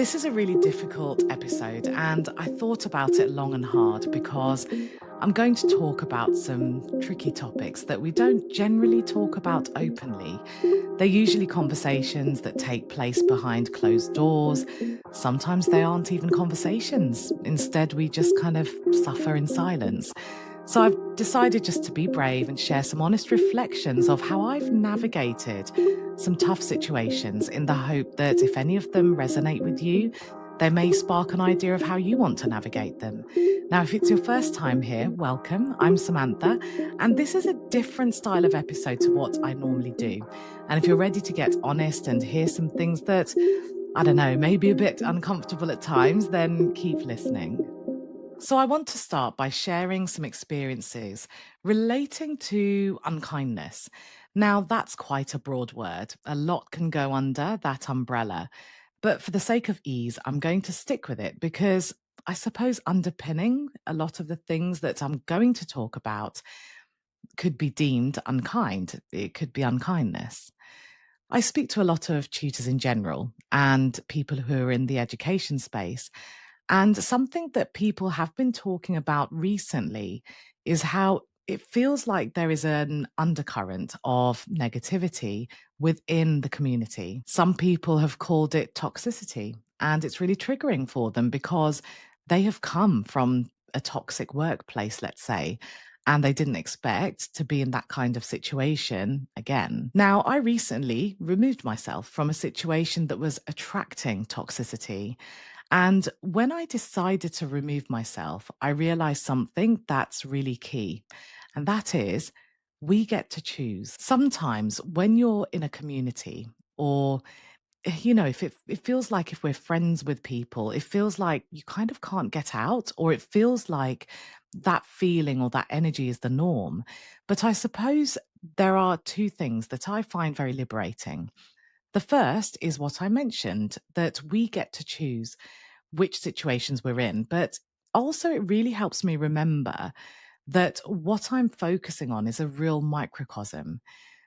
This is a really difficult episode, and I thought about it long and hard because I'm going to talk about some tricky topics that we don't generally talk about openly. They're usually conversations that take place behind closed doors. Sometimes they aren't even conversations. Instead, we just kind of suffer in silence. So I've decided just to be brave and share some honest reflections of how I've navigated some tough situations in the hope that if any of them resonate with you, they may spark an idea of how you want to navigate them. Now, if it's your first time here, welcome. I'm Samantha, and this is a different style of episode to what I normally do. And if you're ready to get honest and hear some things that, I don't know, maybe a bit uncomfortable at times, then keep listening. So, I want to start by sharing some experiences relating to unkindness. Now, that's quite a broad word. A lot can go under that umbrella. But for the sake of ease, I'm going to stick with it because I suppose underpinning a lot of the things that I'm going to talk about could be deemed unkind. It could be unkindness. I speak to a lot of tutors in general and people who are in the education space. And something that people have been talking about recently is how it feels like there is an undercurrent of negativity within the community. Some people have called it toxicity, and it's really triggering for them because they have come from a toxic workplace, let's say, and they didn't expect to be in that kind of situation again. Now, I recently removed myself from a situation that was attracting toxicity. And when I decided to remove myself, I realized something that's really key. And that is, we get to choose. Sometimes when you're in a community or if it feels like if we're friends with people, it feels like you kind of can't get out, or it feels like that feeling or that energy is the norm. But I suppose there are two things that I find very liberating. The first is what I mentioned, that we get to choose which situations we're in. But also, it really helps me remember that what I'm focusing on is a real microcosm.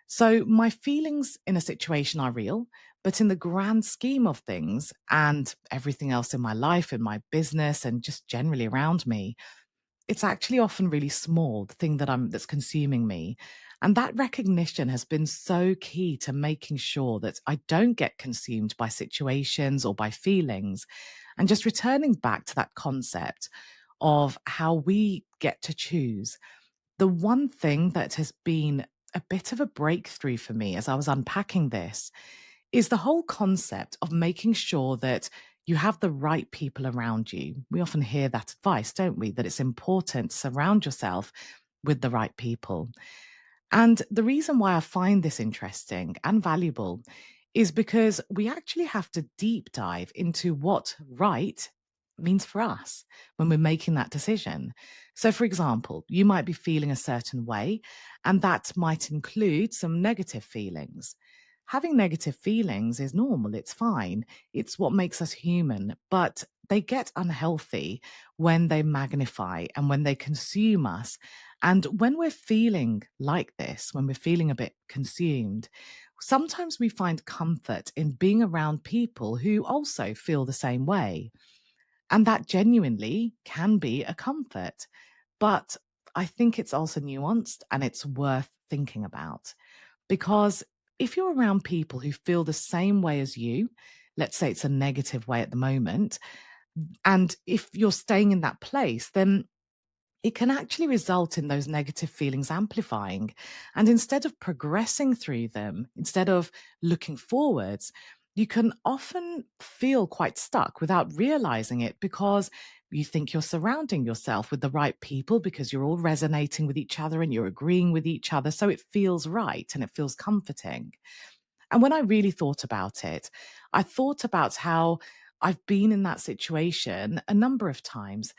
So, my feelings in a situation are real, but in the grand scheme of things and everything else in my life, in my business, and just generally around me, it's actually often really small, the thing that's consuming me. And that recognition has been so key to making sure that I don't get consumed by situations or by feelings. And just returning back to that concept of how we get to choose. The one thing that has been a bit of a breakthrough for me as I was unpacking this is the whole concept of making sure that you have the right people around you. We often hear that advice, don't we? That it's important to surround yourself with the right people. And the reason why I find this interesting and valuable is because we actually have to deep dive into what right means for us when we're making that decision. So, for example, you might be feeling a certain way, and that might include some negative feelings. Having negative feelings is normal, it's fine, it's what makes us human, but they get unhealthy when they magnify and when they consume us. And when we're feeling like this, when we're feeling a bit consumed, sometimes we find comfort in being around people who also feel the same way. And that genuinely can be a comfort. But I think it's also nuanced and it's worth thinking about. Because if you're around people who feel the same way as you, let's say it's a negative way at the moment, and if you're staying in that place, then it can actually result in those negative feelings amplifying. And instead of progressing through them, instead of looking forwards, you can often feel quite stuck without realizing it because you think you're surrounding yourself with the right people because you're all resonating with each other and you're agreeing with each other. So it feels right and it feels comforting. And when I really thought about it, I thought about how I've been in that situation a number of times,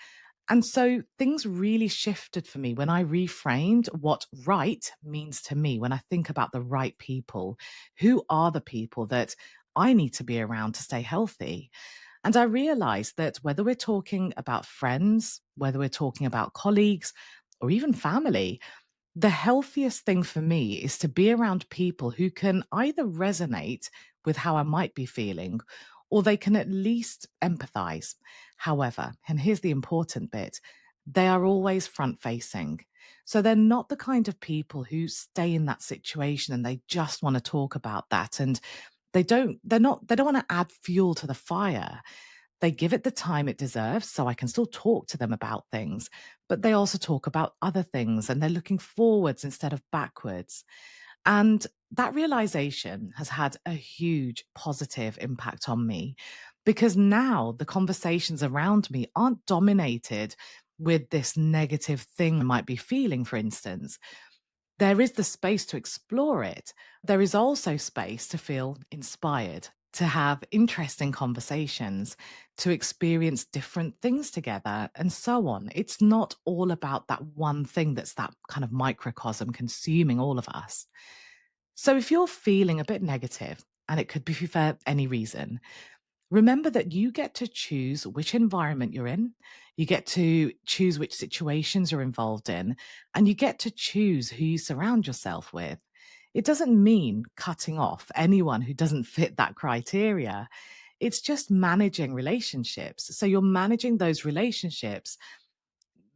and so things really shifted for me when I reframed what right means to me. When I think about the right people, who are the people that I need to be around to stay healthy? And I realized that whether we're talking about friends, whether we're talking about colleagues, or even family, the healthiest thing for me is to be around people who can either resonate with how I might be feeling or they can at least empathize. However, and here's the important bit, they are always front facing. So they're not the kind of people who stay in that situation and they just want to talk about that. And they don't want to add fuel to the fire. They give it the time it deserves, so I can still talk to them about things, but they also talk about other things and they're looking forwards instead of backwards. And that realization has had a huge positive impact on me because now the conversations around me aren't dominated with this negative thing I might be feeling, for instance. There is the space to explore it. There is also space to feel inspired, to have interesting conversations, to experience different things together, and so on. It's not all about that one thing that's that kind of microcosm consuming all of us. So if you're feeling a bit negative, and it could be for any reason, remember that you get to choose which environment you're in, you get to choose which situations you're involved in, and you get to choose who you surround yourself with. It doesn't mean cutting off anyone who doesn't fit that criteria. It's just managing relationships. So you're managing those relationships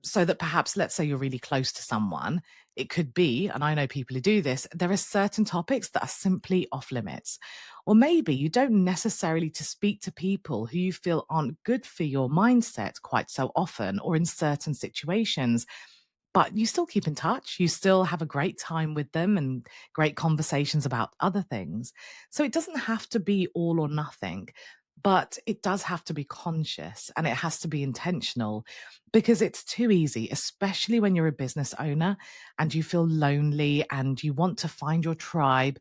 so that perhaps, let's say you're really close to someone, it could be, and I know people who do this, there are certain topics that are simply off limits. Or maybe you don't necessarily to speak to people who you feel aren't good for your mindset quite so often or in certain situations, but you still keep in touch. You still have a great time with them and great conversations about other things. So it doesn't have to be all or nothing, but it does have to be conscious and it has to be intentional because it's too easy, especially when you're a business owner and you feel lonely and you want to find your tribe.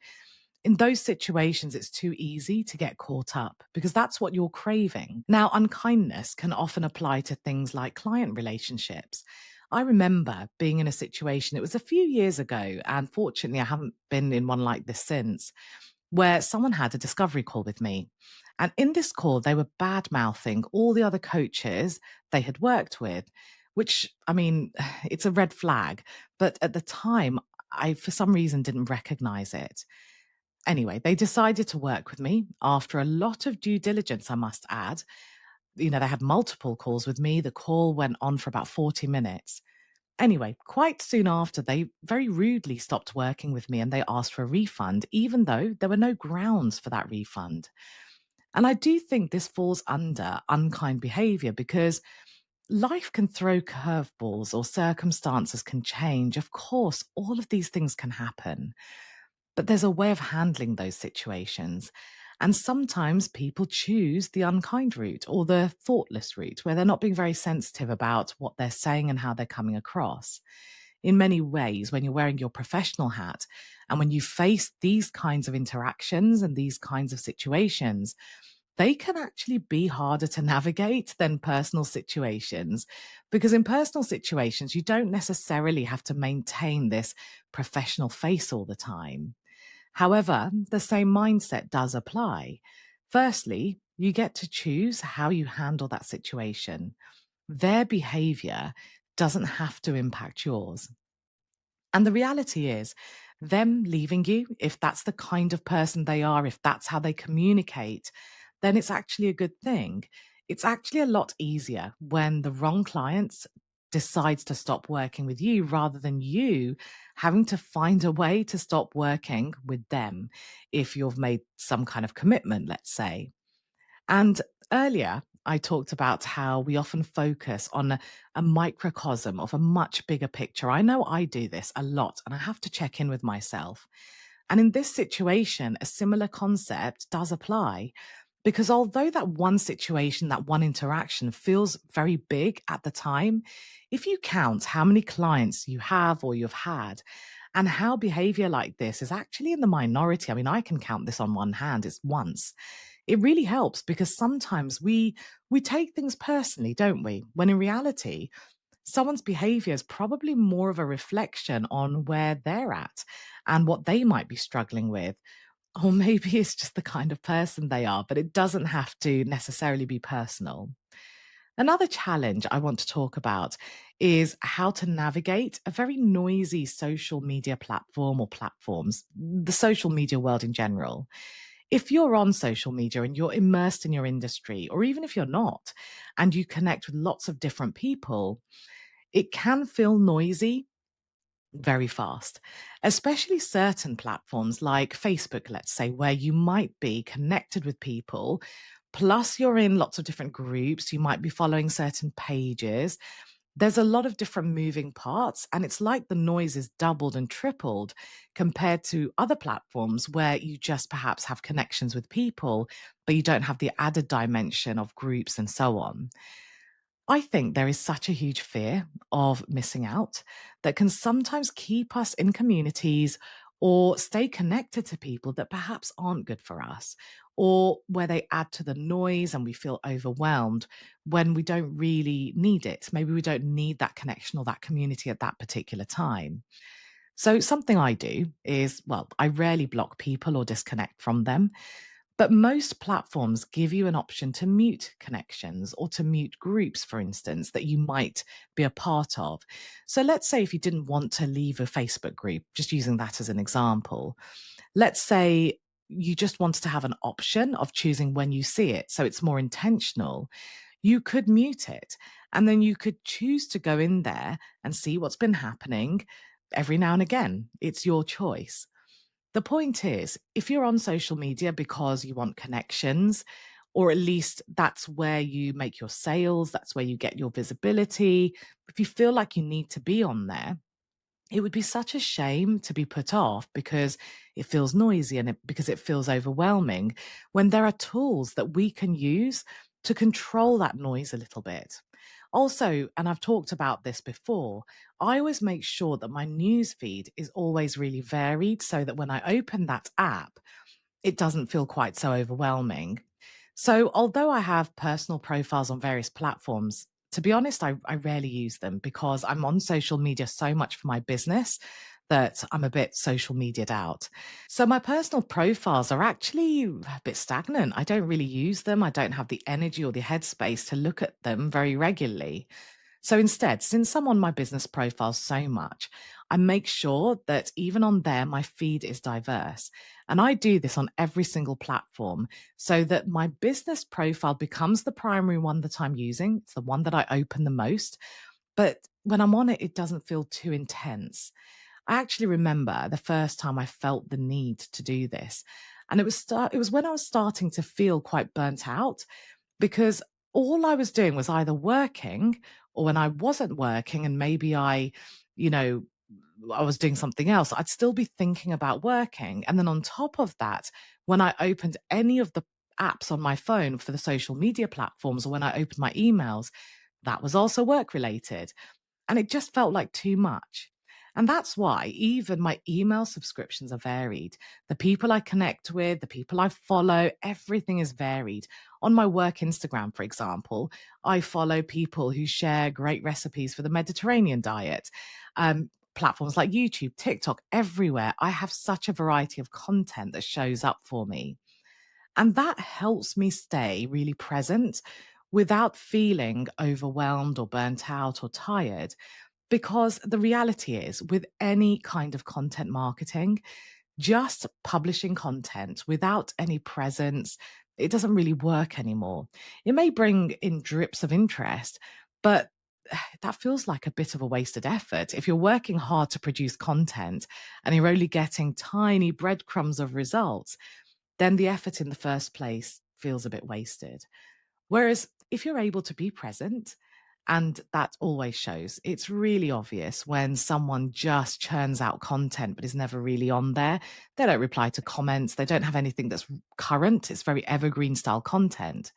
In those situations, it's too easy to get caught up because that's what you're craving. Now, unkindness can often apply to things like client relationships. I remember being in a situation, it was a few years ago, and fortunately, I haven't been in one like this since, where someone had a discovery call with me. And in this call, they were bad mouthing all the other coaches they had worked with, which, I mean, it's a red flag. But at the time, I, for some reason, didn't recognize it. Anyway, they decided to work with me after a lot of due diligence, I must add. You know, they had multiple calls with me. The call went on for about 40 minutes. Anyway, quite soon after, they very rudely stopped working with me and they asked for a refund, even though there were no grounds for that refund. And I do think this falls under unkind behavior because life can throw curveballs or circumstances can change. Of course, all of these things can happen. But there's a way of handling those situations. And sometimes people choose the unkind route or the thoughtless route where they're not being very sensitive about what they're saying and how they're coming across. In many ways, when you're wearing your professional hat and when you face these kinds of interactions and these kinds of situations, they can actually be harder to navigate than personal situations. Because in personal situations, you don't necessarily have to maintain this professional face all the time. However, the same mindset does apply. Firstly, you get to choose how you handle that situation. Their behavior doesn't have to impact yours. And the reality is, them leaving you, if that's the kind of person they are, if that's how they communicate, then it's actually a good thing. It's actually a lot easier when the wrong clients decides to stop working with you rather than you having to find a way to stop working with them if you've made some kind of commitment, let's say. And earlier, I talked about how we often focus on a microcosm of a much bigger picture. I know I do this a lot, and I have to check in with myself. And in this situation, a similar concept does apply because although that one situation, that one interaction feels very big at the time, if you count how many clients you have or you've had, and how behavior like this is actually in the minority. I mean, I can count this on one hand, it's once. It really helps because sometimes we take things personally, don't we? When in reality, someone's behavior is probably more of a reflection on where they're at and what they might be struggling with. Or maybe it's just the kind of person they are, but it doesn't have to necessarily be personal. Another challenge I want to talk about is how to navigate a very noisy social media platform or platforms, the social media world in general. If you're on social media and you're immersed in your industry, or even if you're not, and you connect with lots of different people, it can feel noisy very fast, especially certain platforms like Facebook, let's say, where you might be connected with people. Plus, you're in lots of different groups. You might be following certain pages. There's a lot of different moving parts, and it's like the noise is doubled and tripled compared to other platforms where you just perhaps have connections with people, but you don't have the added dimension of groups and so on. I think there is such a huge fear of missing out that can sometimes keep us in communities or stay connected to people that perhaps aren't good for us, or where they add to the noise and we feel overwhelmed when we don't really need it. Maybe we don't need that connection or that community at that particular time. So, something I do is, well, I rarely block people or disconnect from them. But most platforms give you an option to mute connections or to mute groups, for instance, that you might be a part of. So let's say if you didn't want to leave a Facebook group, just using that as an example, let's say you just wanted to have an option of choosing when you see it. So it's more intentional. You could mute it and then you could choose to go in there and see what's been happening every now and again. It's your choice. The point is, if you're on social media because you want connections, or at least that's where you make your sales, that's where you get your visibility, if you feel like you need to be on there, it would be such a shame to be put off because it feels noisy and because it feels overwhelming when there are tools that we can use to control that noise a little bit. Also, and I've talked about this before, I always make sure that my news feed is always really varied so that when I open that app, it doesn't feel quite so overwhelming. So, although I have personal profiles on various platforms, to be honest, I rarely use them because I'm on social media so much for my business that I'm a bit social mediaed out. So, my personal profiles are actually a bit stagnant. I don't really use them. I don't have the energy or the headspace to look at them very regularly. So instead, since I'm on my business profile so much, I make sure that even on there, my feed is diverse. And I do this on every single platform so that my business profile becomes the primary one that I'm using. It's the one that I open the most. But when I'm on it, it doesn't feel too intense. I actually remember the first time I felt the need to do this. And it was when I was starting to feel quite burnt out because all I was doing was either working or when I wasn't working and maybe you know, I was doing something else, I'd still be thinking about working. And then on top of that, when I opened any of the apps on my phone for the social media platforms or when I opened my emails, that was also work related. And it just felt like too much. And that's why even my email subscriptions are varied. The people I connect with, the people I follow, everything is varied. On my work Instagram, for example, I follow people who share great recipes for the Mediterranean diet. Platforms like YouTube, TikTok, everywhere. I have such a variety of content that shows up for me. And that helps me stay really present without feeling overwhelmed or burnt out or tired. Because the reality is, with any kind of content marketing, just publishing content without any presence, it doesn't really work anymore. It may bring in drips of interest, but that feels like a bit of a wasted effort. If you're working hard to produce content and you're only getting tiny breadcrumbs of results, then the effort in the first place feels a bit wasted. Whereas if you're able to be present, and that always shows, it's really obvious when someone just churns out content but is never really on there. They don't reply to comments, they don't have anything that's current, it's very evergreen style content.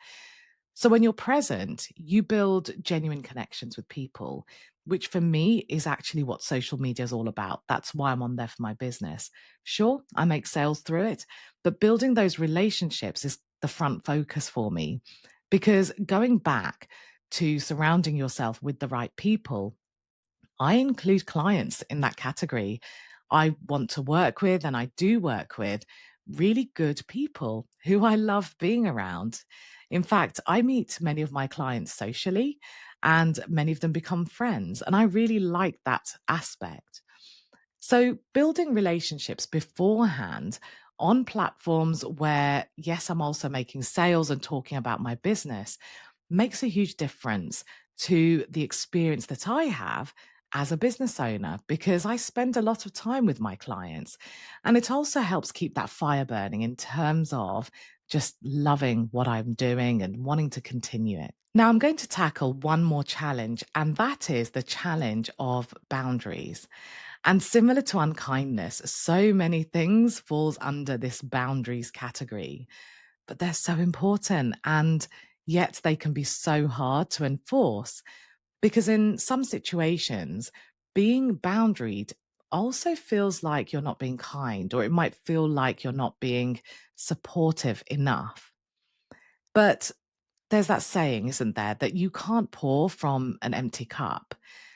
So when you're present, you build genuine connections with people, which for me is actually what social media is all about. That's why I'm on there for my business. Sure, I make sales through it, but building those relationships is the front focus for me. Because going back to surrounding yourself with the right people, I include clients in that category. I want to work with, and I do work with really good people who I love being around. In fact, I meet many of my clients socially, and many of them become friends. And I really like that aspect. So, building relationships beforehand on platforms where, yes, I'm also making sales and talking about my business makes a huge difference to the experience that I have as a business owner because I spend a lot of time with my clients. And it also helps keep that fire burning in terms of just loving what I'm doing and wanting to continue it. Now, I'm going to tackle one more challenge, and that is the challenge of boundaries. And similar to unkindness, so many things falls under this boundaries category, but they're so important and yet they can be so hard to enforce because in some situations, being boundaried also feels like you're not being kind, or it might feel like you're not being supportive enough. But there's that saying, isn't there, that you can't pour from an empty cup.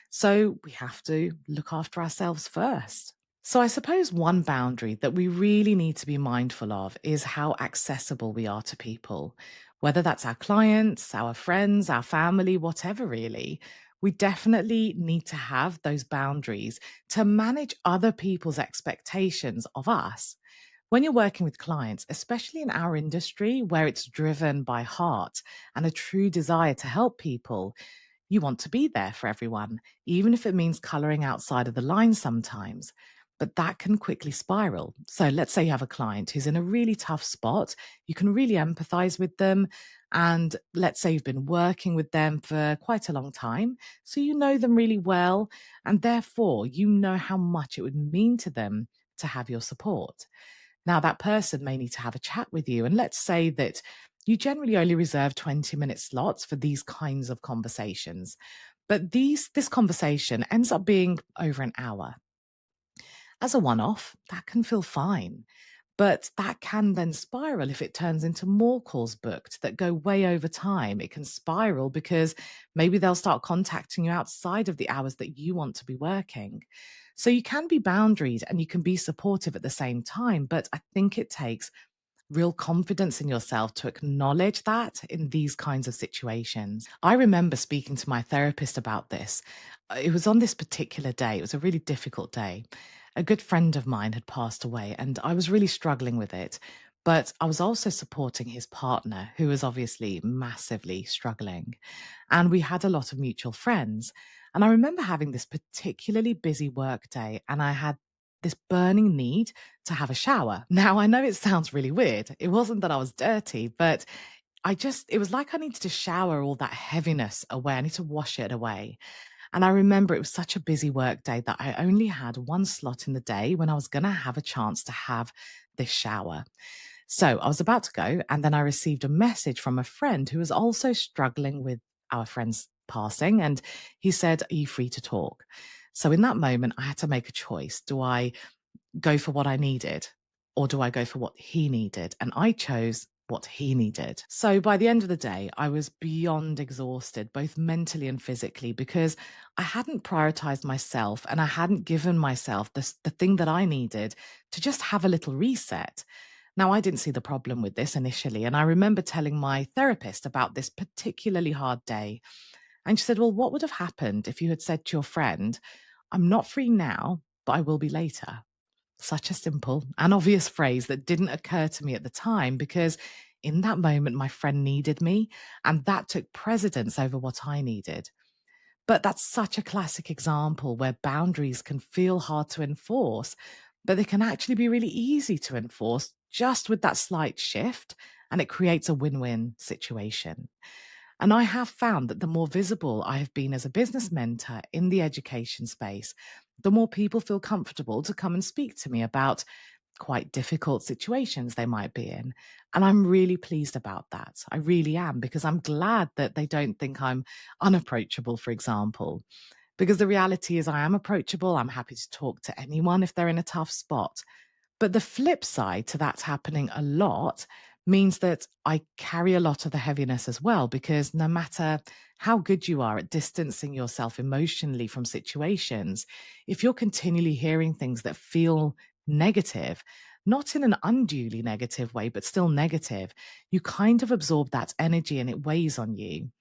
So we have to look after ourselves first. So I suppose one boundary that we really need to be mindful of is how accessible we are to people, whether that's our clients, our friends, our family, whatever really. We definitely need to have those boundaries to manage other people's expectations of us. When you're working with clients, especially in our industry where it's driven by heart and a true desire to help people, you want to be there for everyone, even if it means coloring outside of the lines sometimes. But that can quickly spiral. So let's say you have a client who's in a really tough spot. You can really empathize with them. And let's say you've been working with them for quite a long time. So you know them really well. And therefore, you know how much it would mean to them to have your support. Now, that person may need to have a chat with you. And let's say that you generally only reserve 20-minute slots for these kinds of conversations. But this conversation ends up being over an hour. As a one off, that can feel fine. But that can then spiral if it turns into more calls booked that go way over time. It can spiral because maybe they'll start contacting you outside of the hours that you want to be working. So you can be boundaried and you can be supportive at the same time. But I think it takes real confidence in yourself to acknowledge that in these kinds of situations. I remember speaking to my therapist about this. It was on this particular day, it was a really difficult day. A good friend of mine had passed away, and I was really struggling with it. But I was also supporting his partner, who was obviously massively struggling. And we had a lot of mutual friends. And I remember having this particularly busy work day, and I had this burning need to have a shower. Now, I know it sounds really weird. It wasn't that I was dirty, but it was like I needed to shower all that heaviness away. I need to wash it away. And I remember it was such a busy work day that I only had one slot in the day when I was going to have a chance to have this shower. So I was about to go, and then I received a message from a friend who was also struggling with our friend's passing. And he said, "Are you free to talk?" So in that moment, I had to make a choice. Do I go for what I needed or do I go for what he needed? And I chose what he needed. So by the end of the day, I was beyond exhausted, both mentally and physically, because I hadn't prioritized myself and I hadn't given myself the thing that I needed to just have a little reset. Now, I didn't see the problem with this initially. And I remember telling my therapist about this particularly hard day. And she said, "Well, what would have happened if you had said to your friend, 'I'm not free now, but I will be later?'" Such a simple and obvious phrase that didn't occur to me at the time because in that moment, my friend needed me, and that took precedence over what I needed. But that's such a classic example where boundaries can feel hard to enforce, but they can actually be really easy to enforce just with that slight shift, and it creates a win win situation. And I have found that the more visible I have been as a business mentor in the education space, the more people feel comfortable to come and speak to me about quite difficult situations they might be in. And I'm really pleased about that. I really am, because I'm glad that they don't think I'm unapproachable, for example. Because the reality is, I am approachable. I'm happy to talk to anyone if they're in a tough spot. But the flip side to that happening a lot means that I carry a lot of the heaviness as well, because no matter how good you are at distancing yourself emotionally from situations, if you're continually hearing things that feel negative, not in an unduly negative way, but still negative, you kind of absorb that energy and it weighs on you.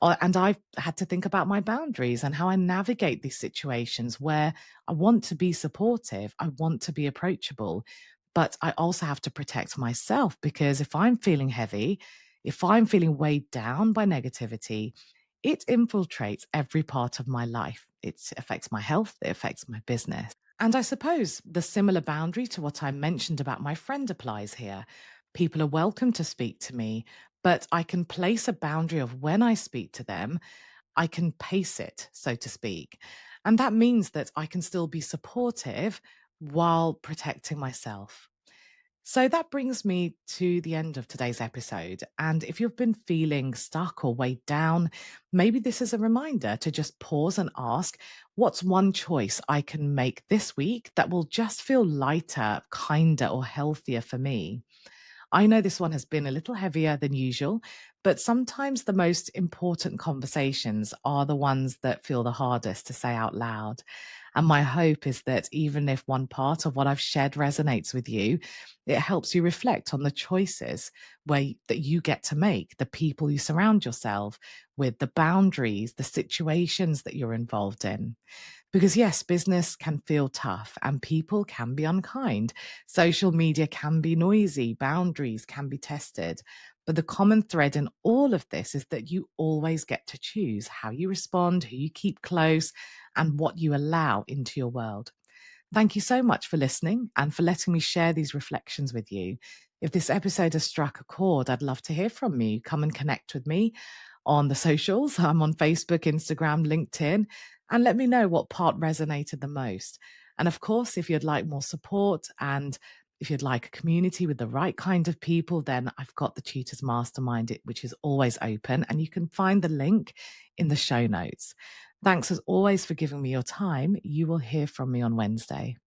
And I've had to think about my boundaries and how I navigate these situations where I want to be supportive, I want to be approachable, But I also have to protect myself because if I'm feeling heavy, if I'm feeling weighed down by negativity, it infiltrates every part of my life. It affects my health, it affects my business. And I suppose the similar boundary to what I mentioned about my friend applies here. People are welcome to speak to me, but I can place a boundary of when I speak to them, I can pace it, so to speak. And that means that I can still be supportive while protecting myself. So that brings me to the end of today's episode. And if you've been feeling stuck or weighed down, maybe this is a reminder to just pause and ask, what's one choice I can make this week that will just feel lighter, kinder, or healthier for me? I know this one has been a little heavier than usual, but sometimes the most important conversations are the ones that feel the hardest to say out loud. And my hope is that even if one part of what I've shared resonates with you, it helps you reflect on the choices that you get to make, the people you surround yourself with, the boundaries, the situations that you're involved in. Because yes, business can feel tough and people can be unkind. Social media can be noisy, boundaries can be tested. But the common thread in all of this is that you always get to choose how you respond, who you keep close, and what you allow into your world. Thank you so much for listening and for letting me share these reflections with you. If this episode has struck a chord, I'd love to hear from you. Come and connect with me on the socials. I'm on Facebook, Instagram, LinkedIn, and let me know what part resonated the most. And of course, if you'd like more support and if you'd like a community with the right kind of people, then I've got the Tutors Mastermind, which is always open, and you can find the link in the show notes. Thanks as always for giving me your time. You will hear from me on Wednesday.